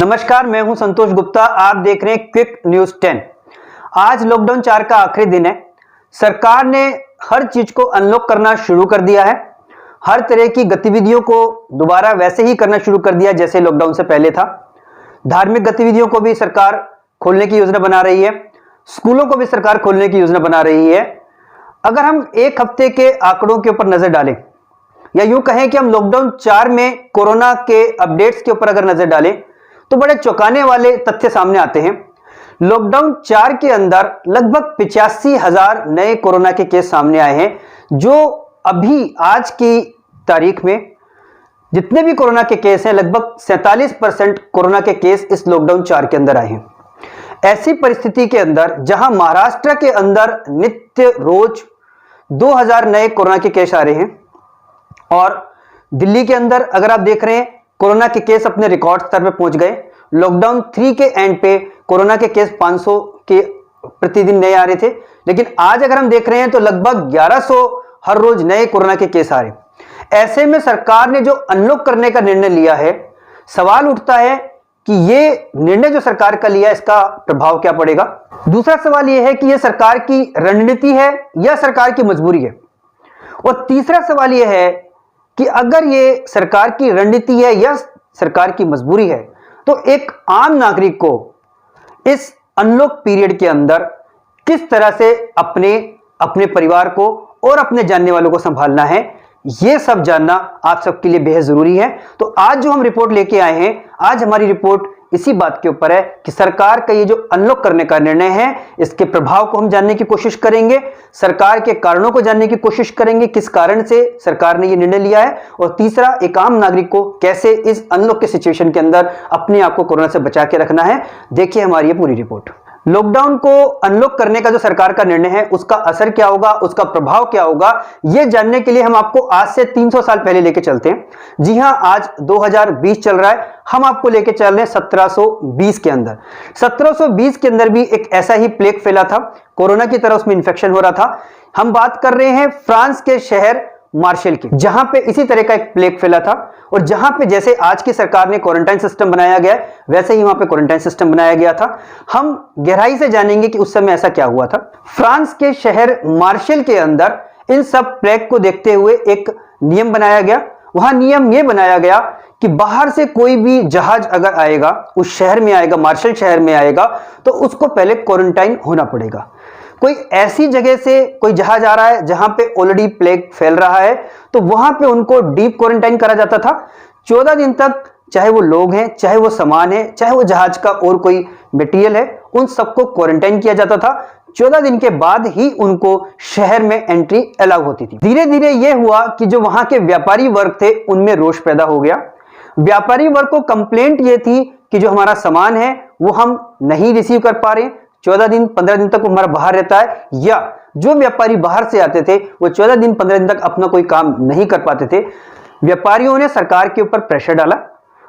नमस्कार, मैं हूं संतोष गुप्ता। आप देख रहे हैं क्विक न्यूज 10। आज लॉकडाउन 4 का आखिरी दिन है। सरकार ने हर चीज को अनलॉक करना शुरू कर दिया है। हर तरह की गतिविधियों को दोबारा वैसे ही करना शुरू कर दिया जैसे लॉकडाउन से पहले था। धार्मिक गतिविधियों को भी सरकार खोलने की योजना बना रही है। स्कूलों को भी सरकार खोलने की योजना बना रही है। अगर हम एक हफ्ते के आंकड़ों के ऊपर नजर डालें या यूं कहें कि हम लॉकडाउन 4 में कोरोना के अपडेट्स के ऊपर अगर नजर डालें तो बड़े चौंकाने वाले तथ्य सामने आते हैं। लॉकडाउन 4 के अंदर लगभग 85,000 नए कोरोना के केस सामने आए हैं, जो अभी आज की तारीख में जितने भी कोरोना के केस हैं लगभग 47% कोरोना के केस इस लॉकडाउन 4 के अंदर आए हैं। ऐसी परिस्थिति के अंदर जहां महाराष्ट्र के अंदर नित्य रोज 2000 नए कोरोना के केस आ रहे हैं और दिल्ली के अंदर अगर आप देख रहे हैं कोरोना के केस अपने रिकॉर्ड स्तर पे पहुंच गए। लॉकडाउन 3 के एंड पे कोरोना के केस 500 के प्रतिदिन नए आ रहे थे, लेकिन आज अगर हम देख रहे हैं तो लगभग 1100 हर रोज नए कोरोना के केस आ रहे हैं। ऐसे में सरकार ने जो अनलॉक करने का निर्णय लिया है, सवाल उठता है कि ये निर्णय जो सरकार का लिया इसका प्रभाव क्या पड़ेगा। दूसरा सवाल यह है कि यह सरकार की रणनीति है या सरकार की मजबूरी है। और तीसरा सवाल यह है कि अगर ये सरकार की रणनीति है या सरकार की मजबूरी है तो एक आम नागरिक को इस अनलॉक पीरियड के अंदर किस तरह से अपने परिवार को और अपने जानने वालों को संभालना है, यह सब जानना आप सबके लिए बेहद जरूरी है। तो आज जो हम रिपोर्ट लेके आए हैं, आज हमारी रिपोर्ट इसी बात के ऊपर है कि सरकार का ये जो अनलॉक करने का निर्णय है इसके प्रभाव को हम जानने की कोशिश करेंगे, सरकार के कारणों को जानने की कोशिश करेंगे, किस कारण से सरकार ने ये निर्णय लिया है, और तीसरा एक आम नागरिक को कैसे इस अनलॉक के सिचुएशन के अंदर अपने आप को कोरोना से बचा के रखना है। देखिए हमारी ये पूरी रिपोर्ट। लॉकडाउन को अनलॉक करने का जो सरकार का निर्णय है उसका असर क्या होगा, उसका प्रभाव क्या होगा, यह जानने के लिए हम आपको आज से 300 साल पहले लेके चलते हैं। जी हां, आज 2020 चल रहा है, हम आपको लेके चल रहे हैं 1720 के अंदर। 1720 के अंदर भी एक ऐसा ही प्लेग फैला था, कोरोना की तरह उसमें इन्फेक्शन हो रहा था। हम बात कर रहे हैं फ्रांस के शहर मार्शल की, जहां पे इसी तरह का एक प्लेग फैला था और जहां पे जैसे आज की सरकार ने क्वारंटाइन सिस्टम बनाया गया वैसे ही वहां पे क्वारंटाइन सिस्टम बनाया गया था। हम गहराई से जानेंगे कि उस समय ऐसा क्या हुआ था। फ्रांस के शहर मार्शल के अंदर इन सब प्लेग को देखते हुए एक नियम बनाया गया। वहां नियम यह बनाया गया कि बाहर से कोई भी जहाज अगर आएगा, उस शहर में आएगा, मार्शल शहर में आएगा, तो उसको पहले क्वारंटाइन होना पड़ेगा। कोई ऐसी जगह से कोई जहाज आ रहा है जहां पे ऑलरेडी प्लेग फैल रहा है तो वहां पे उनको डीप क्वारंटाइन करा जाता था। 14 दिन तक, चाहे वो लोग हैं, चाहे वो सामान है, चाहे वो जहाज का और कोई मटेरियल है, उन सबको क्वारंटाइन किया जाता था। 14 दिन के बाद ही उनको शहर में एंट्री अलाउ होती थी। धीरे धीरे यह हुआ कि जो वहां के व्यापारी वर्ग थे उनमें रोष पैदा हो गया। व्यापारी वर्ग को कंप्लेंट यह थी कि जो हमारा सामान है वो हम नहीं रिसीव कर पा रहे, 14 दिन 15 दिन तक वो हमारा बाहर रहता है, या जो व्यापारी बाहर से आते थे वो 14 दिन 15 दिन तक अपना कोई काम नहीं कर पाते थे। व्यापारियों ने सरकार के ऊपर प्रेशर डाला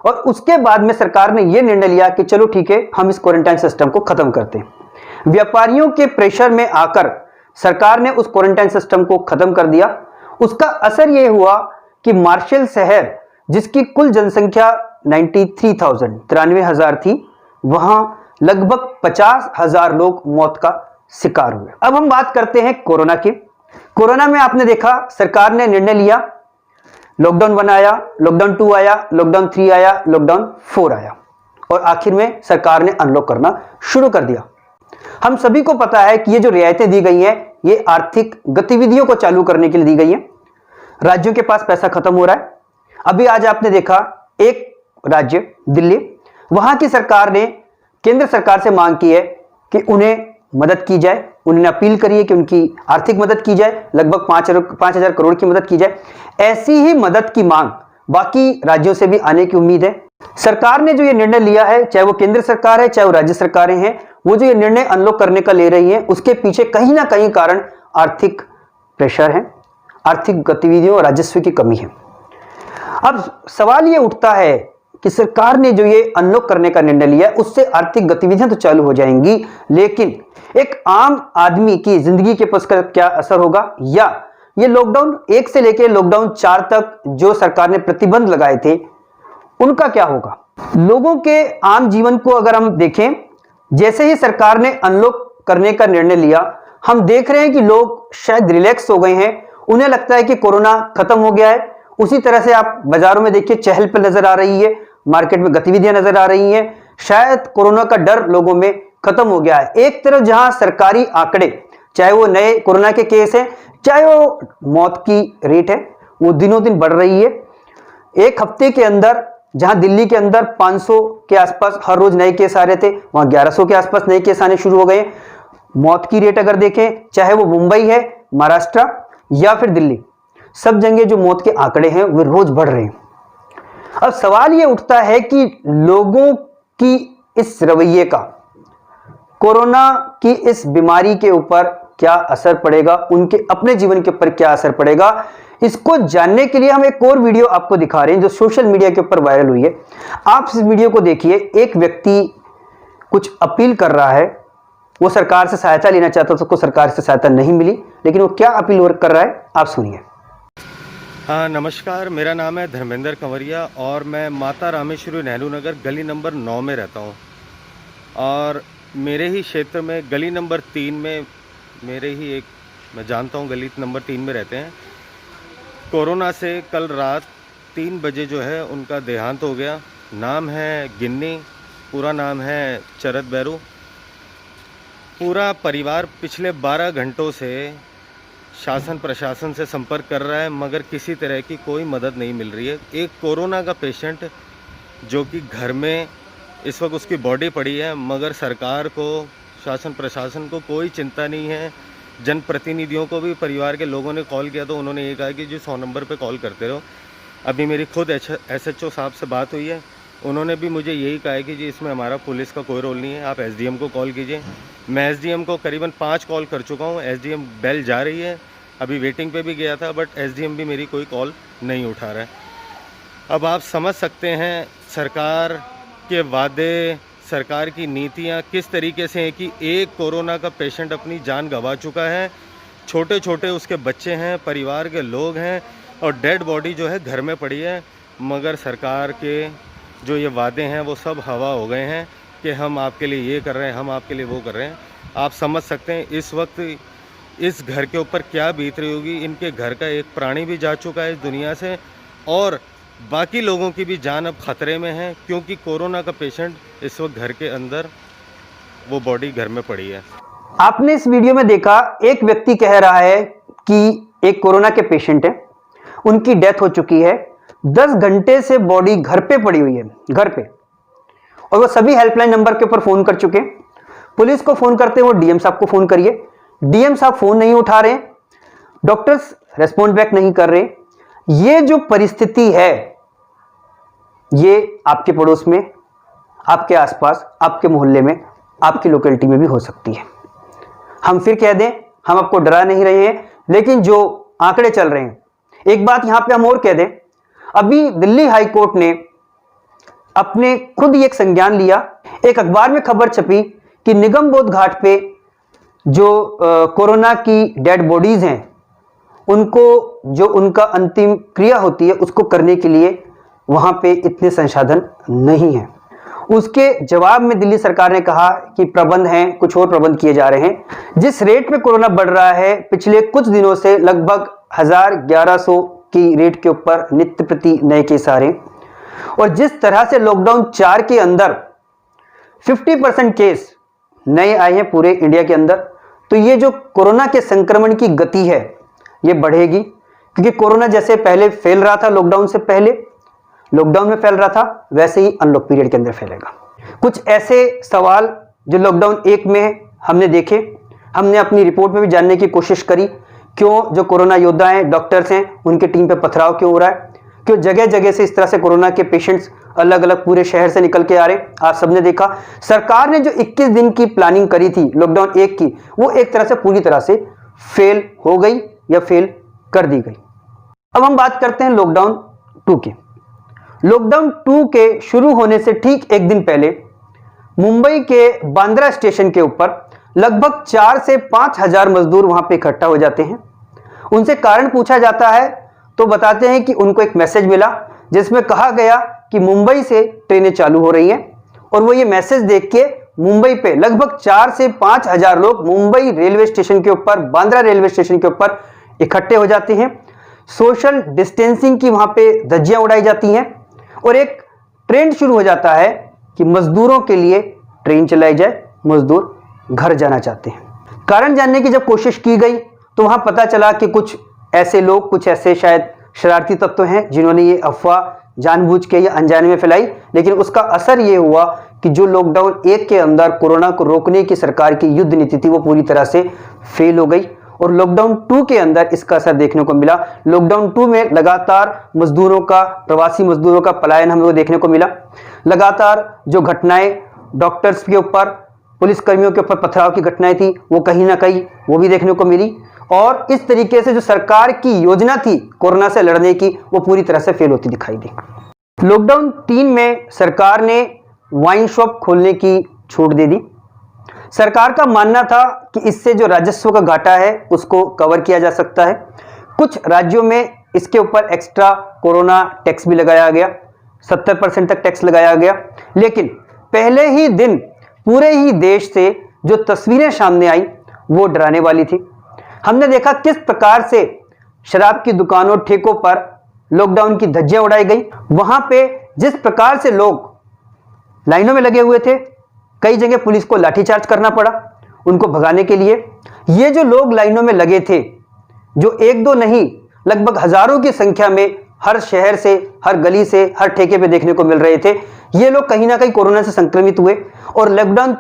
और उसके बाद में सरकार ने यह निर्णय लिया कि चलो ठीक है, हम इस क्वारंटाइन सिस्टम को खत्म करते हैं। व्यापारियों के प्रेशर में आकर सरकार ने उस क्वारंटाइन सिस्टम को खत्म कर दिया। उसका असर यह हुआ कि मार्शल शहर, जिसकी कुल जनसंख्या 93,000 थी, वहां लगभग 50,000 लोग मौत का शिकार हुए। अब हम बात करते हैं कोरोना की। कोरोना में आपने देखा सरकार ने निर्णय लिया, लॉकडाउन 1 आया, लॉकडाउन 2 आया, लॉकडाउन 3 आया, लॉकडाउन 4 आया और आखिर में सरकार ने अनलॉक करना शुरू कर दिया। हम सभी को पता है कि ये जो रियायतें दी गई हैं ये आर्थिक गतिविधियों को चालू करने के लिए दी गई हैं। राज्यों के पास पैसा खत्म हो रहा है। अभी आज आपने देखा एक राज्य दिल्ली, वहां की सरकार ने केंद्र सरकार से मांग की है कि उन्हें मदद की जाए। उन्होंने अपील करी है कि उनकी आर्थिक मदद की जाए, लगभग 5,000 करोड़ की मदद की जाए। ऐसी ही मदद की मांग बाकी राज्यों से भी आने की उम्मीद है। सरकार ने जो ये निर्णय लिया है, चाहे वो केंद्र सरकार है चाहे वो राज्य सरकारें हैं, वो जो ये निर्णय अनलॉक करने का ले रही है उसके पीछे कहीं ना कहीं कारण आर्थिक प्रेशर है, आर्थिक गतिविधियों और राजस्व की कमी है। अब सवाल ये उठता है कि सरकार ने जो ये अनलॉक करने का निर्णय लिया है उससे आर्थिक गतिविधियां तो चालू हो जाएंगी, लेकिन एक आम आदमी की जिंदगी के पर क्या असर होगा, या ये लॉकडाउन 1 से लेकर लॉकडाउन 4 तक जो सरकार ने प्रतिबंध लगाए थे उनका क्या होगा। लोगों के आम जीवन को अगर हम देखें, जैसे ही सरकार ने अनलॉक करने का निर्णय लिया, हम देख रहे हैं कि लोग शायद रिलैक्स हो गए हैं, उन्हें लगता है कि कोरोना खत्म हो गया है। उसी तरह से आप बाजारों में देखिए, चहल पहल नजर आ रही है, मार्केट में गतिविधियां नजर आ रही हैं, शायद कोरोना का डर लोगों में खत्म हो गया है। एक तरफ जहां सरकारी आंकड़े, चाहे वो नए कोरोना के केस हैं, चाहे वो मौत की रेट है, वो दिनों दिन बढ़ रही है। एक हफ्ते के अंदर जहां दिल्ली के अंदर 500 के आसपास हर रोज नए केस आ रहे थे, वहां 1100 के आसपास नए केस आने शुरू हो गए। मौत की रेट अगर देखें, चाहे वो मुंबई है, महाराष्ट्र या फिर दिल्ली, सब जगह जो मौत के आंकड़े हैं वे रोज बढ़ रहे हैं। अब सवाल यह उठता है कि लोगों की इस रवैये का कोरोना की इस बीमारी के ऊपर क्या असर पड़ेगा, उनके अपने जीवन के ऊपर क्या असर पड़ेगा। इसको जानने के लिए हम एक और वीडियो आपको दिखा रहे हैं जो सोशल मीडिया के ऊपर वायरल हुई है। आप इस वीडियो को देखिए। एक व्यक्ति कुछ अपील कर रहा है, वो सरकार से सहायता लेना चाहता था, उसको सरकार से सहायता नहीं मिली, लेकिन वो क्या अपील कर रहा है आप सुनिए। हाँ नमस्कार, मेरा नाम है धर्मेंद्र कंवरिया और मैं माता रामेश्वरी नेहरू नगर गली नंबर 9 में रहता हूँ। और मेरे ही क्षेत्र में गली नंबर 3 में मेरे ही एक मैं जानता हूँ गली नंबर 3 में रहते हैं। कोरोना से कल रात 3 बजे जो है उनका देहांत हो गया। नाम है गिन्नी, पूरा नाम है चरत बैरू। पूरा परिवार पिछले 12 घंटों से शासन प्रशासन से संपर्क कर रहा है, मगर किसी तरह की कोई मदद नहीं मिल रही है। एक कोरोना का पेशेंट जो कि घर में इस वक्त उसकी बॉडी पड़ी है, मगर सरकार को, शासन प्रशासन को कोई चिंता नहीं है। जनप्रतिनिधियों को भी परिवार के लोगों ने कॉल किया तो उन्होंने ये कहा कि जो 100 नंबर पे कॉल करते रहो। अभी मेरी खुद SHO साहब से बात हुई है, उन्होंने भी मुझे यही कहा है कि जी इसमें हमारा पुलिस का कोई रोल नहीं है, आप SDM को कॉल कीजिए। मैं SDM को करीबन 5 कॉल कर चुका हूँ। SDM बेल जा रही है, अभी वेटिंग पे भी गया था, बट SDM भी मेरी कोई कॉल नहीं उठा रहा है। अब आप समझ सकते हैं सरकार के वादे, सरकार की नीतियां किस तरीके से हैं कि एक कोरोना का पेशेंट अपनी जान गंवा चुका है, छोटे छोटे उसके बच्चे हैं, परिवार के लोग हैं, और डेड बॉडी जो है घर में पड़ी है। मगर सरकार के जो ये वादे हैं वो सब हवा हो गए हैं कि हम आपके लिए ये कर रहे हैं, हम आपके लिए वो कर रहे हैं। आप समझ सकते हैं इस वक्त इस घर के ऊपर क्या बीत रही होगी। इनके घर का एक प्राणी भी जा चुका है इस दुनिया से, और बाकी लोगों की भी जान अब खतरे में है, क्योंकि कोरोना का पेशेंट इस वक्त घर के अंदर, वो बॉडी घर में पड़ी है। आपने इस वीडियो में देखा, एक व्यक्ति कह रहा है कि एक कोरोना के पेशेंट है, उनकी डेथ हो चुकी है, 10 घंटे से बॉडी घर पे पड़ी हुई है, घर पे, और वो सभी हेल्पलाइन नंबर के ऊपर फोन कर चुके हैं। पुलिस को फोन करते हैं, वो DM साहब को फोन करिए, DM साहब फोन नहीं उठा रहे, डॉक्टर्स रेस्पॉन्ड बैक नहीं कर रहे। ये जो परिस्थिति है ये आपके पड़ोस में, आपके आसपास, आपके मोहल्ले में, आपकी लोकेलिटी में भी हो सकती है। हम फिर कह दें, हम आपको डरा नहीं रहे हैं, लेकिन जो आंकड़े चल रहे हैं, एक बात यहां पे हम और कह दें, अभी दिल्ली हाई कोर्ट ने अपने खुद ही एक संज्ञान लिया। एक अखबार में खबर छपी कि निगम बोध घाट पे जो कोरोना की डेड बॉडीज हैं, उनको जो उनका अंतिम क्रिया होती है उसको करने के लिए वहां पे इतने संसाधन नहीं है। उसके जवाब में दिल्ली सरकार ने कहा कि प्रबंध हैं, कुछ और प्रबंध किए जा रहे हैं। जिस रेट पे कोरोना बढ़ रहा है पिछले कुछ दिनों से, लगभग 1000-1100 की रेट के ऊपर नित्य प्रति नए केस आ रहे हैं, और जिस तरह से लॉकडाउन 4 के अंदर 50% केस नए आए हैं पूरे इंडिया के अंदर, तो ये जो कोरोना के संक्रमण की गति है ये बढ़ेगी। क्योंकि कोरोना जैसे पहले फैल रहा था, लॉकडाउन से पहले लॉकडाउन में फैल रहा था, वैसे ही अनलॉक पीरियड के अंदर फैलेगा। कुछ ऐसे सवाल जो लॉकडाउन 1 में हमने देखे, हमने अपनी रिपोर्ट में भी जानने की कोशिश करी, क्यों जो कोरोना योद्धा हैं, डॉक्टर्स हैं, उनके टीम पे पथराव क्यों हो रहा है, क्यों जगह जगह से इस तरह से कोरोना के पेशेंट्स अलग अलग पूरे शहर से निकल के आ रहे। आप सबने देखा, सरकार ने जो 21 दिन की प्लानिंग करी थी लॉकडाउन 1 की, वो एक तरह से पूरी तरह से फेल हो गई या फेल कर दी गई। अब हम बात करते हैं लॉकडाउन 2 की। लॉकडाउन 2 के शुरू होने से ठीक एक दिन पहले मुंबई के बांद्रा स्टेशन के ऊपर लगभग 4 से 5 हजार मजदूर वहां पे इकट्ठा हो जाते हैं। उनसे कारण पूछा जाता है तो बताते हैं कि उनको एक मैसेज मिला जिसमें कहा गया कि मुंबई से ट्रेनें चालू हो रही हैं और वो ये मैसेज देख के मुंबई पे लगभग 4 से 5 हजार लोग मुंबई रेलवे स्टेशन के ऊपर, बांद्रा रेलवे स्टेशन के ऊपर इकट्ठे हो जाते हैं। सोशल डिस्टेंसिंग की वहां पे धज्जियां उड़ाई जाती हैं और एक ट्रेंड शुरू हो जाता है कि मजदूरों के लिए ट्रेन चलाई जाए, मजदूर घर जाना चाहते हैं। कारण जानने की जब कोशिश की गई तो वहां पता चला कि कुछ ऐसे लोग, कुछ ऐसे शायद शरारती तत्व हैं जिन्होंने ये अफवाह जानबूझ के या अनजाने में फैलाई, लेकिन उसका असर ये हुआ कि जो लॉकडाउन 1 के अंदर कोरोना को रोकने की सरकार की युद्ध नीति थी वो पूरी तरह से फेल हो गई और लॉकडाउन 2 के अंदर इसका असर देखने को मिला। लॉकडाउन 2 में लगातार मजदूरों का, प्रवासी मजदूरों का पलायन हम लोग देखने को मिला। लगातार जो घटनाएं डॉक्टर्स के ऊपर, पुलिसकर्मियों के ऊपर पथराव की घटनाएं थी वो कहीं ना कहीं वो भी देखने को मिली और इस तरीके से जो सरकार की योजना थी कोरोना से लड़ने की वो पूरी तरह से फेल होती दिखाई दी। लॉकडाउन 3 में सरकार ने वाइन शॉप खोलने की छूट दे दी। सरकार का मानना था कि इससे जो राजस्व का घाटा है उसको कवर किया जा सकता है। कुछ राज्यों में इसके ऊपर एक्स्ट्रा कोरोना टैक्स भी लगाया गया, 70% तक टैक्स लगाया गया। लेकिन पहले ही दिन पूरे ही देश से जो तस्वीरें सामने आई वो डराने वाली थी। हमने देखा किस प्रकार से शराब की दुकानों, ठेकों पर लॉकडाउन की धज्जियां उड़ाई गई। वहां पे जिस प्रकार से लोग लाइनों में लगे हुए थे, कई जगह पुलिस को लाठीचार्ज करना पड़ा उनको भगाने के लिए। ये जो लोग लाइनों में लगे थे, जो एक दो नहीं लगभग हजारों की संख्या में हर शहर से, हर गली से, हर ठेके पे देखने को मिल रहे थे, ये लोग कहीं ना कहीं कोरोना से संक्रमित हुए और लॉकडाउन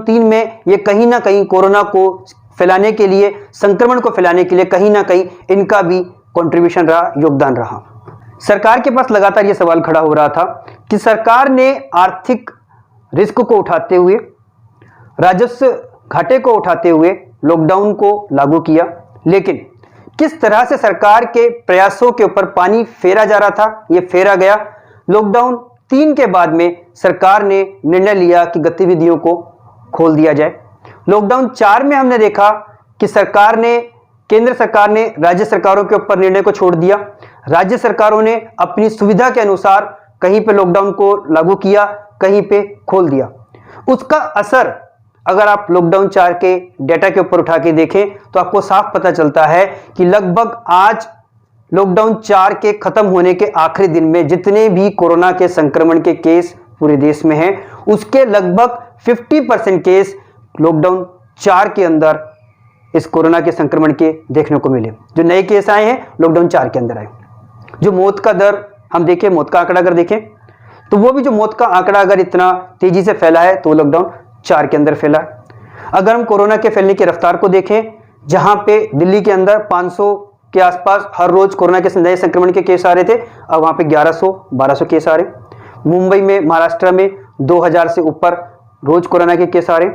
3 में ये कहीं ना कहीं कोरोना को फैलाने के लिए, संक्रमण को फैलाने के लिए कहीं ना कहीं इनका भी कंट्रीब्यूशन रहा, योगदान रहा। सरकार के पास लगातार ये सवाल खड़ा हो रहा था कि सरकार ने आर्थिक रिस्क को उठाते हुए, राजस्व घाटे को उठाते हुए लॉकडाउन को लागू किया, लेकिन किस तरह से सरकार के प्रयासों के ऊपर पानी फेरा जा रहा था, ये फेरा गया। लॉकडाउन 3 के बाद में सरकार ने निर्णय लिया कि गतिविधियों को खोल दिया जाए। लॉकडाउन 4 में हमने देखा कि केंद्र सरकार ने राज्य सरकारों के ऊपर निर्णय को छोड़ दिया। राज्य सरकारों ने अपनी सुविधा के अनुसार कहीं पे लॉकडाउन को लागू किया, कहीं पे खोल दिया। उसका असर अगर आप लॉकडाउन 4 के डेटा के ऊपर उठा के देखें तो आपको साफ पता चलता है कि लगभग आज लॉकडाउन 4 के खत्म होने के आखिरी दिन में जितने भी कोरोना के संक्रमण के केस पूरे देश में हैं, उसके लगभग 50% केस लॉकडाउन 4 के अंदर इस कोरोना के संक्रमण के देखने को मिले। जो नए केस आए हैं लॉकडाउन 4 के अंदर आए। जो मौत का दर हम देखें, मौत का आंकड़ा अगर देखें तो वो भी जो मौत का आंकड़ा अगर इतना तेजी से फैला है तो लॉकडाउन 4 के अंदर फैला है। अगर हम कोरोना के फैलने की रफ्तार को देखें, जहां पे दिल्ली के अंदर 500 के आसपास हर रोज कोरोना के नए संक्रमण के केस आ रहे थे, अब वहां पे 1100-1200 केस आ रहे। मुंबई में, महाराष्ट्र में 2000 से ऊपर रोज कोरोना के केस आ रहे।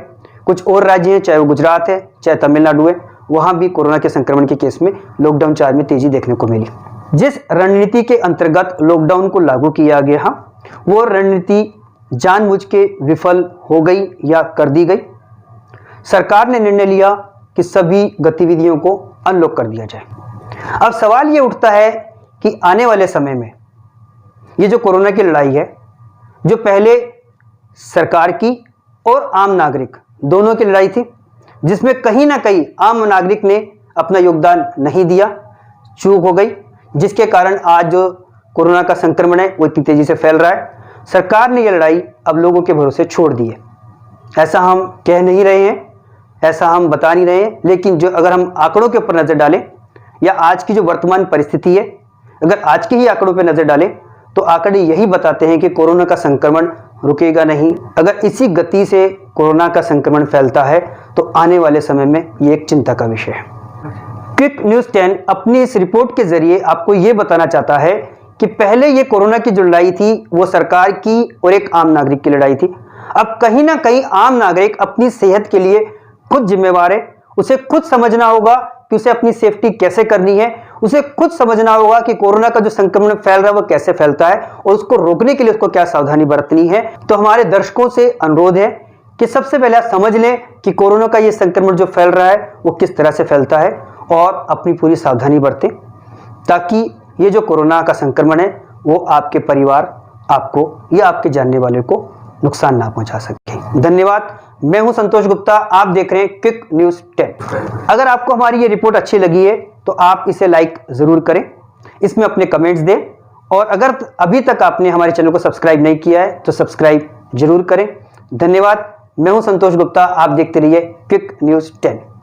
कुछ और राज्य हैं, चाहे वो गुजरात है, चाहे तमिलनाडु है, वहां भी कोरोना के संक्रमण के केस में लॉकडाउन 4 में तेजी देखने को मिली। जिस रणनीति के अंतर्गत लॉकडाउन को लागू किया गया, वो रणनीति जानबूझ के विफल हो गई या कर दी गई। सरकार ने निर्णय लिया कि सभी गतिविधियों को अनलॉक कर दिया जाए। अब सवाल ये उठता है कि आने वाले समय में ये जो कोरोना की लड़ाई है, जो पहले सरकार की और आम नागरिक दोनों की लड़ाई थी, जिसमें कहीं ना कहीं आम नागरिक ने अपना योगदान नहीं दिया, चूक हो गई, जिसके कारण आज जो कोरोना का संक्रमण है वो इतनी तेजी से फैल रहा है। सरकार ने यह लड़ाई अब लोगों के भरोसे छोड़ दी है। ऐसा हम कह नहीं रहे हैं, ऐसा हम बता नहीं रहे हैं, लेकिन जो अगर हम आंकड़ों के ऊपर नजर डालें या आज की जो वर्तमान परिस्थिति है, अगर आज के ही आंकड़ों पर नजर डालें तो आंकड़े यही बताते हैं कि कोरोना का संक्रमण रुकेगा नहीं। अगर इसी गति से कोरोना का संक्रमण फैलता है तो आने वाले समय में ये एक चिंता का विषय है। क्विक न्यूज़ 10 अपनी इस रिपोर्ट के जरिए आपको ये बताना चाहता है कि पहले ये कोरोना की जो लड़ाई थी वो सरकार की और एक आम नागरिक की लड़ाई थी। अब कहीं ना कहीं आम नागरिक अपनी सेहत के लिए खुद जिम्मेवार है। उसे खुद समझना होगा कि उसे अपनी सेफ्टी कैसे करनी है, उसे खुद समझना होगा कि कोरोना का जो संक्रमण फैल रहा है वो कैसे फैलता है और उसको रोकने के लिए उसको क्या सावधानी बरतनी है। तो हमारे दर्शकों से अनुरोध है कि सबसे पहले आप समझ लें कि कोरोना का ये संक्रमण जो फैल रहा है वो किस तरह से फैलता है और अपनी पूरी सावधानी बरतें, ताकि ये जो कोरोना का संक्रमण है वो आपके परिवार, आपको या आपके जानने वाले को नुकसान ना पहुंचा सके। धन्यवाद। मैं हूं संतोष गुप्ता, आप देख रहे हैं क्विक न्यूज़ 10। अगर आपको हमारी ये रिपोर्ट अच्छी लगी है तो आप इसे लाइक ज़रूर करें, इसमें अपने कमेंट्स दें, और अगर अभी तक आपने हमारे चैनल को सब्सक्राइब नहीं किया है तो सब्सक्राइब जरूर करें। धन्यवाद। मैं हूं संतोष गुप्ता, आप देखते रहिए क्विक न्यूज़ 10।